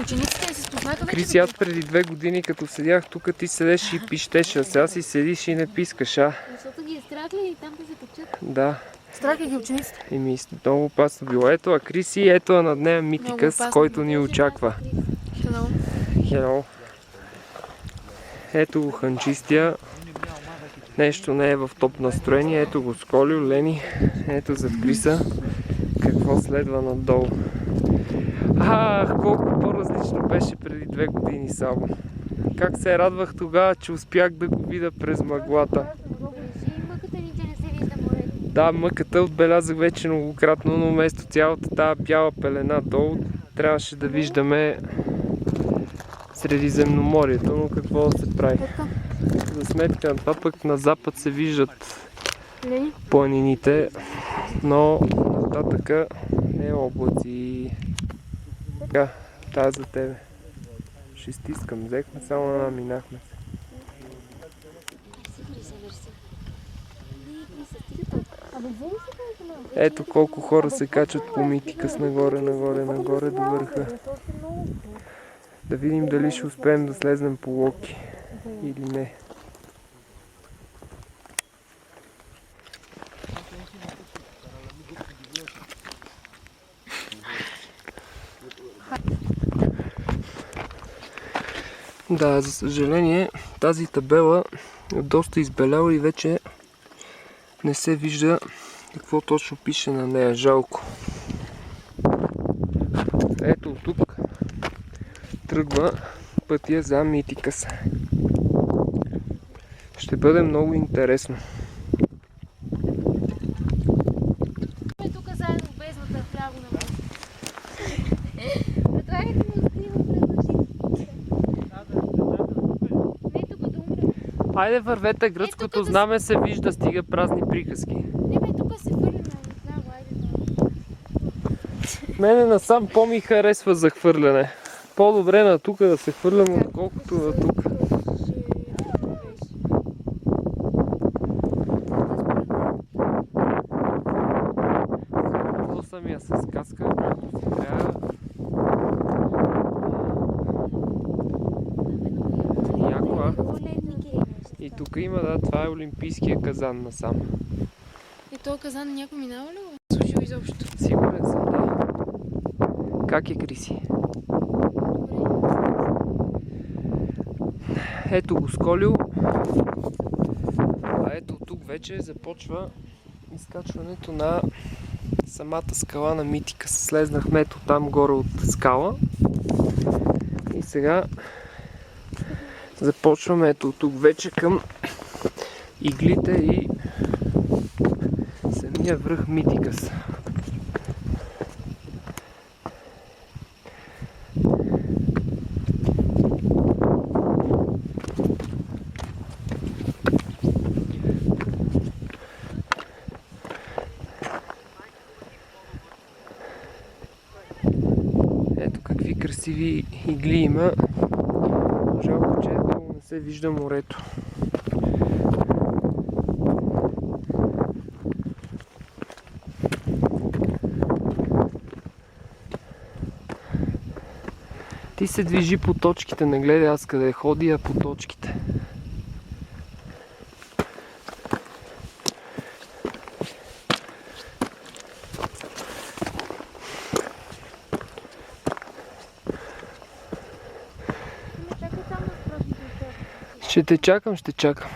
Учениците се спознаха вече. Криси, аз преди 2 години, като седях тук, ти седеш и пищеше, а сега си седиш и не пискаш, а? Защото ги е страх ли и там да се качат? Да. Страх ли ги учениците? Еми, много опасно било. Ето, а Криси, ето над нея Митикъс, който ни очаква. Хело. Ето го ханчистия. Нещо не е в топ настроение. Ето го Сколио, Лени. Ето зад Криса. Какво следва надолу. Колко по-различно беше преди 2 години само. Как се радвах тогава, че успях да го видя през мъглата. Да, мъката отбелязах вече многократно, но вместо цялата тази бяла пелена долу, трябваше да виждаме Средиземноморието, но какво да се прави? За сметка на това пък на запад се виждат планините, но нататъка не е облаци. Така, тази за тебе. Ще стискам, взехме само една, минахме се. Ето колко хора се качат по Митикъс нагоре до върха. Да видим дали ще успеем да слезнем по Локи или не. Да, за съжаление, тази табела е доста избеляла и вече не се вижда какво точно пише на нея. Жалко. Ето тук тръгва пътя за Митикъс. Ще бъде много интересно. Тук заедно в бездната вляво на вас. Айде вървете, гръцкото знаме се вижда, стига празни приказки. Не бе, тук се хвърля направо, айде. Мене насам по-ми харесва за хвърляне. По-добре на тук да се хвърлям, отколкото на тук. Самия с каска, ако си трябва. Яко, И тук има, да, това е олимпийския казан насам. И този казан някой минава ли го? Слушал изобщо. Сигурен съм, да. Как е, Криси? Ето го Сколио. А ето тук вече започва изкачването на самата скала на Митикъс. Слезнахме ето там горе от скала. И сега започваме ето тук вече към иглите и самия връх Митикъс. Ето какви красиви игли има. Жалко, че долу не се вижда морето. Ти се движи по точките, не гледай аз къде ходи, а по точките. Ще те чакам, ще чакам.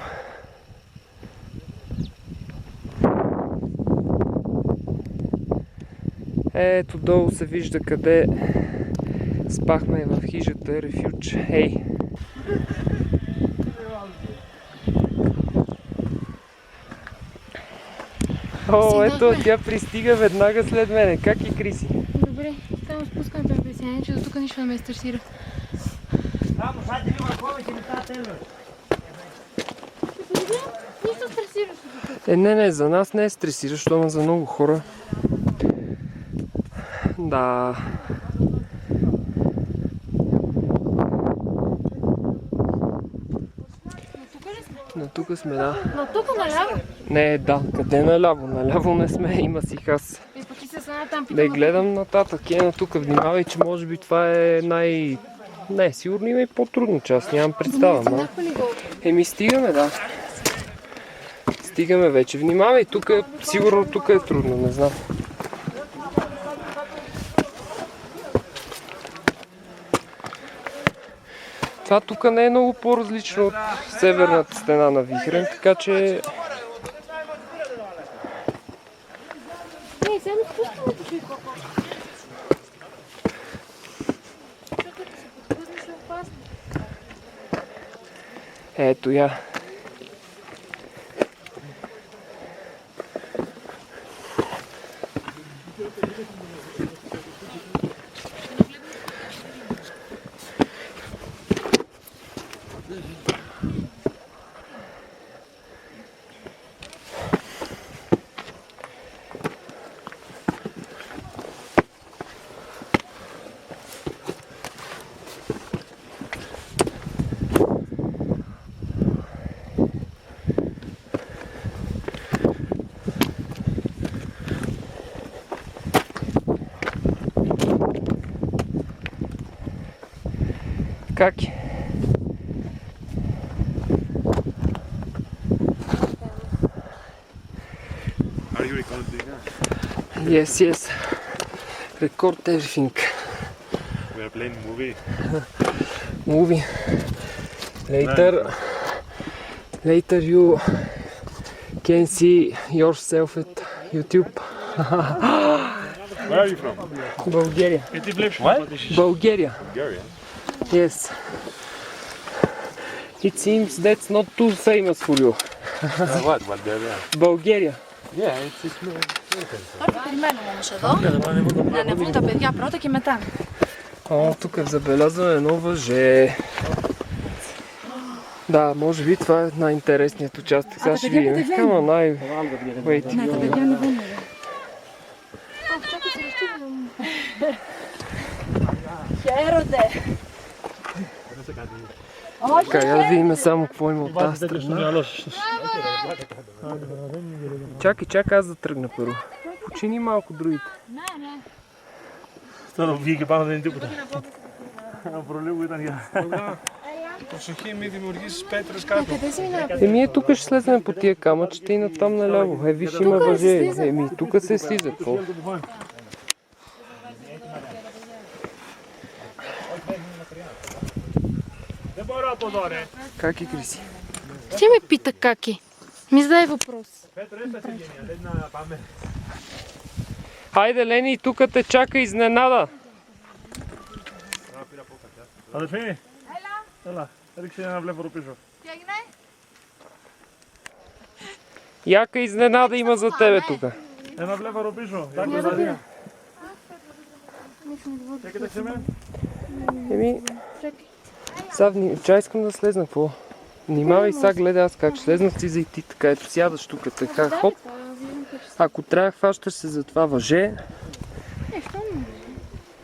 Ето долу се вижда къде спахме в хижата Рефюдж. Ей! О, ето тя пристига веднага след мене. Как е, Криси? Добре, само спускаме препресяние, че до тук нищо не ме стресира. Нищо стресиращо. Не, за нас не е стресиращо, ама за много хора. Да. На тук сме, да. Но тук наляво? Не, да. Къде наляво? Наляво не сме, има си хас. И пък ти се знае Да гледам нататък. Но тук внимавай, че може би това е Не, сигурно има и по-трудна част, нямам представа. Стигаме, да. Стигаме вече. Внимавай, сигурно тук е трудно, не знам. Това тук не е много по-различно от северната стена на Вихрен, така че... Ето я. Как е? Are you recording? Yes. Record everything. We are playing movie. Movie. Later you can see yourself at YouTube. Where are you from? Bulgaria. What? Bulgaria. Bulgaria. Yes. It seems that's not too famous for you. What? Bulgaria? Bulgaria. Yeah, it's Τώρα θα περιμένουμε όμως εδώ, να ανεβούν τα παιδιά πρώτα και μετά. О, тук забелязваме едно въже. Да, може би това е най-интересният участък. Сега ще видим. Come on, wait. Ναι, τα παιδιά ανεβούν. Χαίρονται. Така, я да видим само какво има от тази страна. Чакай, аз да тръгна първо. Почини малко другите. Τώρα βγήκε πάνω δεν είναι τίποτα. Προλίγου ήταν για... Προσοχή, μη δημιουργήσεις πέτρες κάτω. Тук ще слезем по тия камъчета и натам наляво. Виж, има въже. Тук се слиза. Какво? Δεν μπορώ από εδώ ρε. Как е, Криси? Ти ме пита как е. Ми задай въпрос. Πέτρο έφτασε η γενιά, δεν να πάμε. Хайде, Лени, тук те чака изненада. Αδερφή, έλα, ρίξε ένα βλέμπορο πίσω. Яка изненада има за тебе тук. Ένα βλέμπορο πίσω, εντάξει δηλαδή. Και κοίταξε με. Сега искам да слезна, какво? Внимавай, сега гледай аз как ще слезнах си за и ти така, ето сядаш тук, така, хоп. Ако трябва, хващаш се за това въже.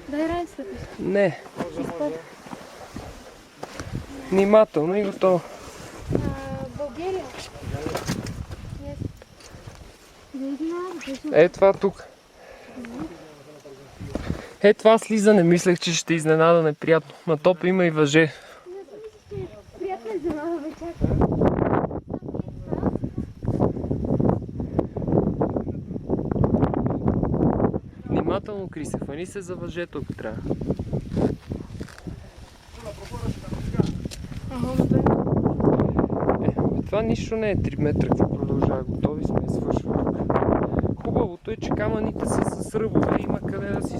Дай райцата. Не. Внимателно и готово. България. Е това тук. Е това слизане, мислех, че ще изненада неприятно. На топа има и въже. Приятно е за мама вечер. Внимателно, Крисе, хвани се за въжето, ако трябва. Това нищо не е 3 метра, какво продължава. Готови сме, свършва тук. Хубавото е, че камъните са с ръбове, има къде да си...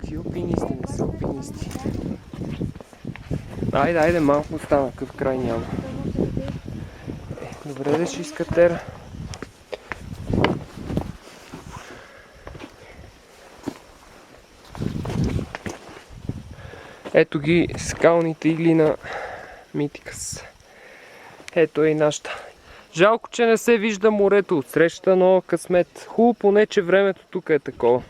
Ти алпинисти не са алпинисти. Айде, малко остана, къв край няма. Добре, да ще изкатера. Ето ги скалните игли на Митикас. Ето е и нашата. Жалко, че не се вижда морето отсреща, но късмет. Хубаво поне, че времето тук е такова.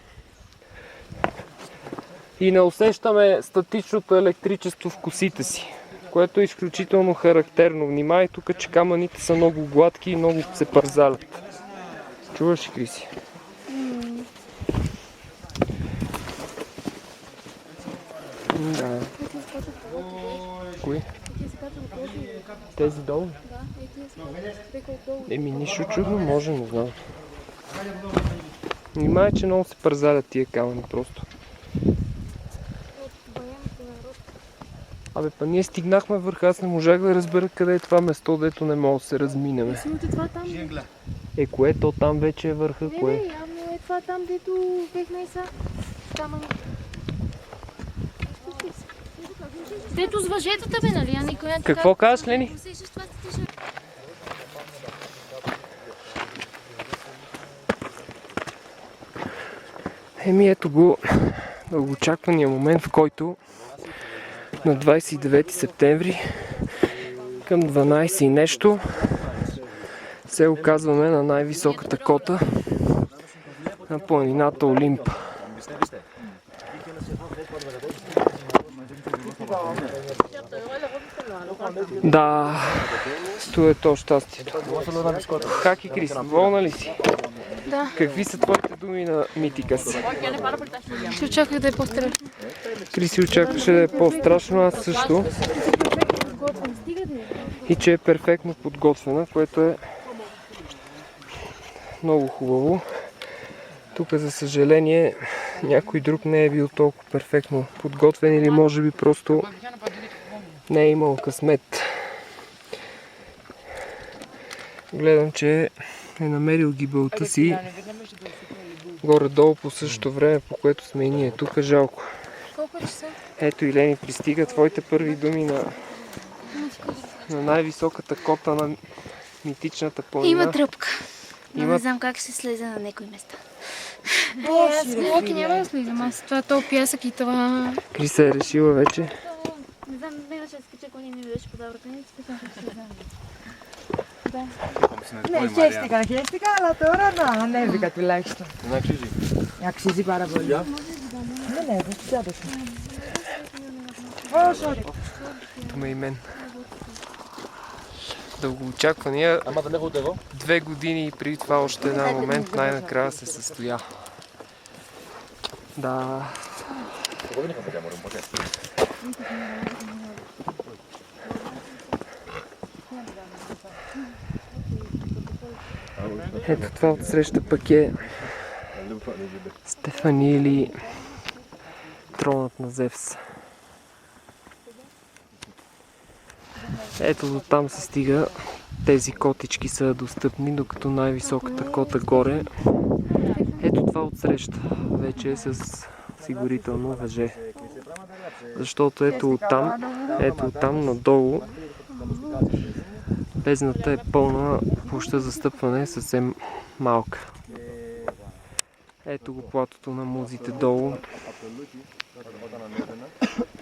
И не усещаме статичното електричество в косите си, което е изключително характерно. Внимай тук, че камъните са много гладки и много се пързалят. Чуваш ли, Криси? Да. Кои? Тези долу? Еми, нищо чудно може, не знам. Внимай, че много се пързалят тия камъни просто. Абе, па ние стигнахме върха, аз не можах да разбера къде е това место, дето не мога да се разминеме. Това там. Е, кое? То там вече е върха, кое? Не, явно е това там, дето бехме и са. Камъни. Дето с въжетата бе, нали? А никой не Какво казваш, Лени? Еми ето го дългоочаквания момент, в който на 29 септември към 12 и нещо се оказваме на най-високата кота на планината Олимп. Да, това е то щастието. Как е, Крис? Доволна ли си? Да. Какви са твоите думи на Митикас? Ще очаквах да е по-страшно. Криси очакваше да е по-страшно, аз също. И че е перфектно подготвена, което е много хубаво. Тук, за съжаление, някой друг не е бил толкова перфектно подготвен или може би просто не е имал късмет. Гледам, че е намерил гибелта си горе-долу по същото време, по което сме и ние. Тук е жалко. Колко е часа? Ето, Илени, пристига твоите първи думи на най-високата кота на митичната планина. Има тръпка. Но Има- не знам как ще се слезе на някои места. Аз блоки няма да слизам. Аз това този пясък и това... Криса е решила вече. Не знам, не имаше да скача, ако не ми беше подаврата. Не спитам как ще слезам. Ναι, χαίστηκα, αλλά τώρα να ανέβηκα τουλάχιστον. Δεν αξίζει. Αξίζει πάρα πολύ. Ναι, δεν τους έδωσα. Όσο Има и мен. Дългоочаквания. Άμα δεν έχω ούτε εγώ. 2 години и преди това още един момент най-накрая се състоя. Да. Εγώ δεν είχα παιδιά μωρέ μου ποτέ. Ето това отсреща пък е Стефани или тронът на Зевс. Ето до там се стига. Тези котички са достъпни, докато най-високата кота горе. Ето това отсреща вече е с сигурително въже. Защото ето оттам надолу бездната е пълна, площта за стъпване е съвсем малка. Ето го платото на музите долу.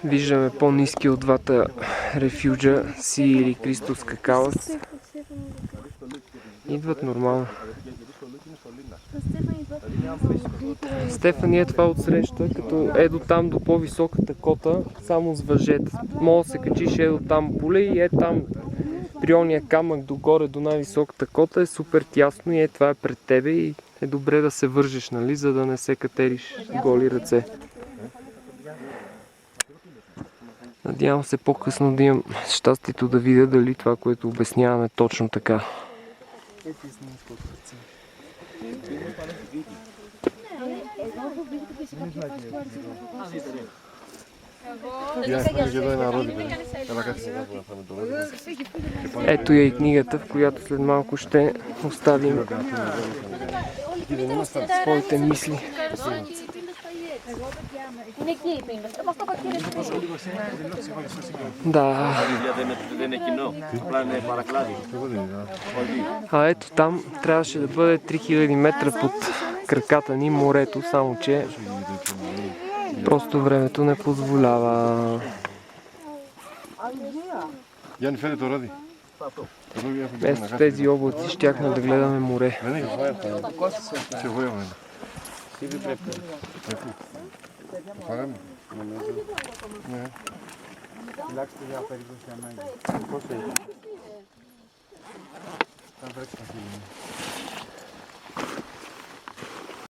Виждаме по-ниски от двата рефюджа, Си или Кристос Какалас. Идват нормално. Стефани е това отсреща, като е до там до по-високата кота, само с въжета. Мога да се качиш е до там поле и е там при ония камък догоре до най-високата кота е супер тясно и е това е пред тебе и е добре да се вържеш, нали, за да не се катериш с голи ръце. Надявам се по-късно да имам щастието да видя дали това, което обясняваме е точно така. Ето я и книгата, в която след малко ще оставим своите мисли. Да. А ето там трябваше да бъде 3000 метра под краката ни морето, само че просто времето не позволява. Γιάννη, φέρε το ράδι. Вместо в тези облаци щяхме да гледаме море. Σε εγώ έμενα. Φάγαμε. Ναι. Κοιτάξτε για περίπτωση ανάγκη. Πώς έγινε. Θα βρέξει τα φίλη μου.